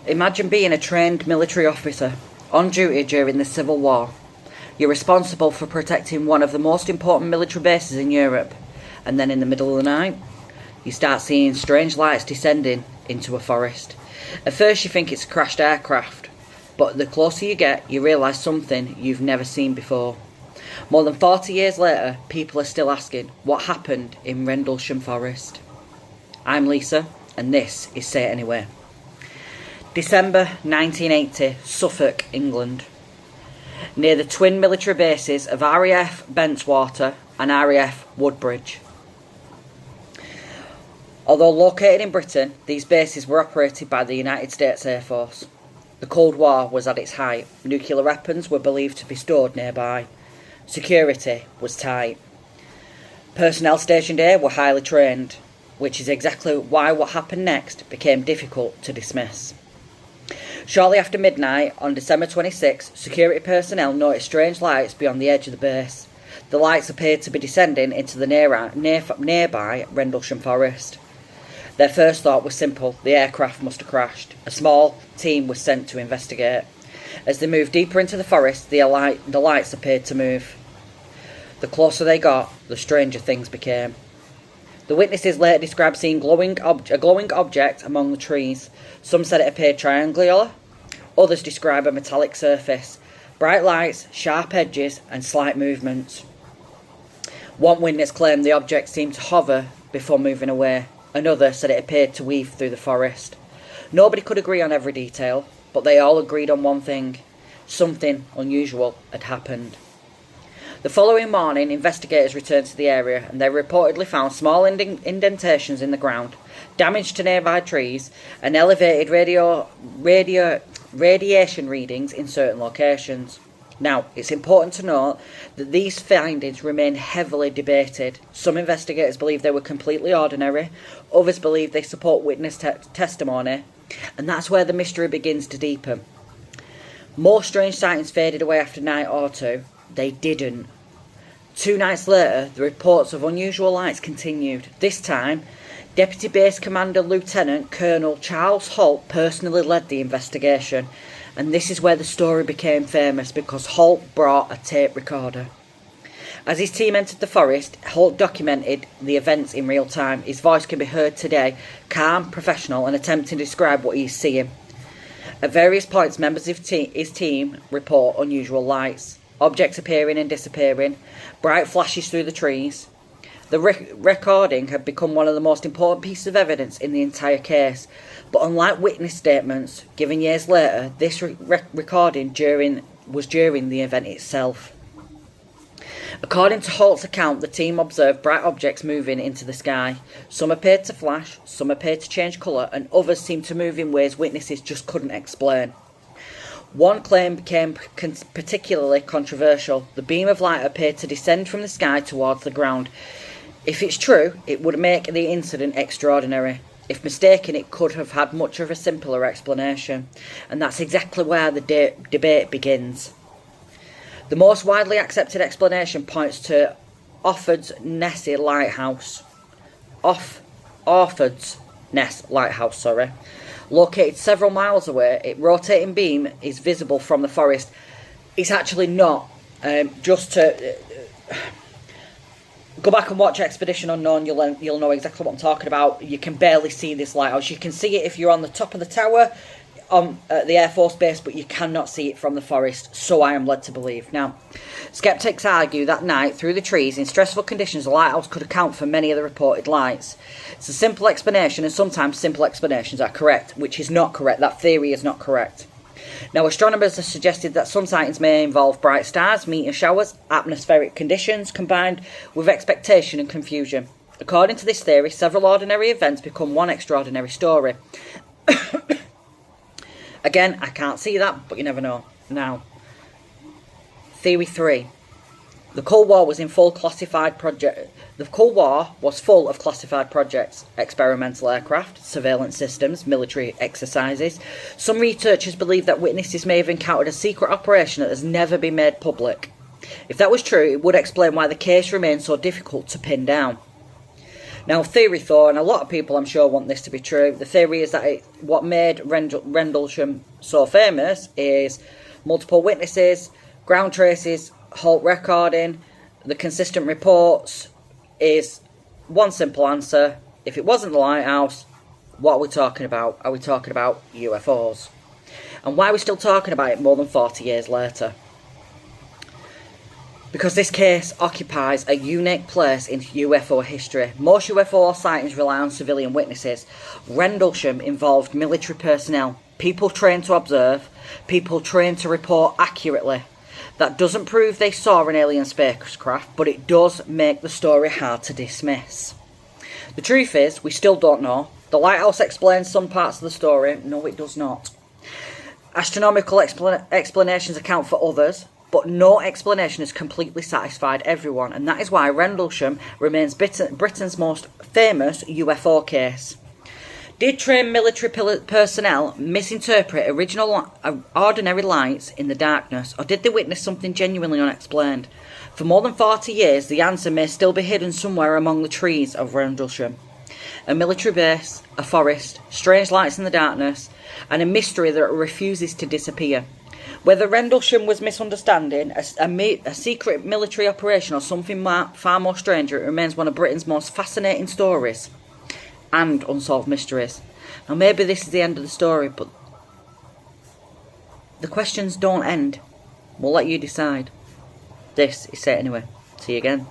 Imagine being a trained military officer on duty during the Civil War. You're responsible for protecting one of the most important military bases in Europe, and then in the middle of the night, you start seeing strange lights descending into a forest. At first you think it's a crashed aircraft, but the closer you get, you realise something you've never seen before. More than 40 years later, people are still asking what happened in Rendlesham Forest. I'm Lisa, and this is Say It Anyway. December 1980, Suffolk, England. Near the twin military bases of RAF Bentwater and RAF Woodbridge. Although located in Britain, these bases were operated by the United States Air Force. The Cold War was at its height. Nuclear weapons were believed to be stored nearby. Security was tight. Personnel stationed here were highly trained, which is exactly why what happened next became difficult to dismiss. Shortly after midnight on December 26, security personnel noticed strange lights beyond the edge of the base. The lights appeared to be descending into the nearby Rendlesham Forest. Their first thought was simple: the aircraft must have crashed. A small team was sent to investigate. As they moved deeper into the forest, the lights appeared to move. The closer they got, the stranger things became. The witnesses later described seeing a glowing object among the trees. Some said it appeared triangular, others describe a metallic surface, bright lights, sharp edges and slight movements. One witness claimed the object seemed to hover before moving away. Another said it appeared to weave through the forest. Nobody could agree on every detail, but they all agreed on one thing: something unusual had happened. The following morning, investigators returned to the area and they reportedly found small indentations in the ground, damage to nearby trees, and elevated radiation readings in certain locations. Now, it's important to note that these findings remain heavily debated. Some investigators believe they were completely ordinary, others believe they support witness testimony, and that's where the mystery begins to deepen. More strange sightings faded away after a night or two. They didn't. 2 nights later, the reports of unusual lights continued. This time, Deputy Base Commander Lieutenant Colonel Charles Holt personally led the investigation. And this is where the story became famous, because Holt brought a tape recorder. As his team entered the forest, Holt documented the events in real time. His voice can be heard today, calm, professional, and attempting to describe what he's seeing. At various points, members of his team report unusual lights, objects appearing and disappearing, bright flashes through the trees. The recording had become one of the most important pieces of evidence in the entire case, but unlike witness statements given years later, this recording was during the event itself. According to Holt's account, the team observed bright objects moving into the sky. Some appeared to flash, some appeared to change colour, and others seemed to move in ways witnesses just couldn't explain. One claim became particularly controversial. The beam of light appeared to descend from the sky towards the ground. If it's true, it would make the incident extraordinary. If mistaken, it could have had much of a simpler explanation. And that's exactly where the debate begins. The most widely accepted explanation points to Orford's Ness Lighthouse. Orford's Ness Lighthouse, located several miles away. Its rotating beam is visible from the forest. It's actually not. Just to go back and watch Expedition Unknown, you'll know exactly what I'm talking about. You can barely see this lighthouse. You can see it if you're on the top of the tower at the Air Force Base, but you cannot see it from the forest, so I am led to believe. Now, skeptics argue that night, through the trees, in stressful conditions, the lighthouse could account for many of the reported lights. It's a simple explanation, and sometimes simple explanations are correct, which is not correct. That theory is not correct. Now, astronomers have suggested that some sightings may involve bright stars, meteor showers, atmospheric conditions, combined with expectation and confusion. According to this theory, several ordinary events become one extraordinary story. Again, I can't see that, but you never know. Now, Theory 3. The Cold War was full of classified projects, experimental aircraft, surveillance systems, military exercises. Some researchers believe that witnesses may have encountered a secret operation that has never been made public. If that was true, it would explain why the case remains so difficult to pin down. Now, theory though, and a lot of people I'm sure want this to be true, the theory is that what made Rendlesham so famous is multiple witnesses, ground traces, halt recording, the consistent reports. Is one simple answer: if it wasn't the lighthouse, what are we talking about? Are we talking about UFOs? And why are we still talking about it more than 40 years later? Because this case occupies a unique place in UFO history. Most UFO sightings rely on civilian witnesses. Rendlesham involved military personnel, people trained to observe, people trained to report accurately. That doesn't prove they saw an alien spacecraft, but it does make the story hard to dismiss. The truth is, we still don't know. The lighthouse explains some parts of the story. No, it does not. Astronomical explanations account for others, but no explanation has completely satisfied everyone, and that is why Rendlesham remains Britain's most famous UFO case. Did trained military personnel misinterpret ordinary lights in the darkness, or did they witness something genuinely unexplained? For more than 40 years, the answer may still be hidden somewhere among the trees of Rendlesham. A military base, a forest, strange lights in the darkness, and a mystery that refuses to disappear. Whether Rendlesham was misunderstanding, a secret military operation, or something far more stranger, it remains one of Britain's most fascinating stories and unsolved mysteries. Now, maybe this is the end of the story, but the questions don't end. We'll let you decide. This is Say It Anyway. See you again.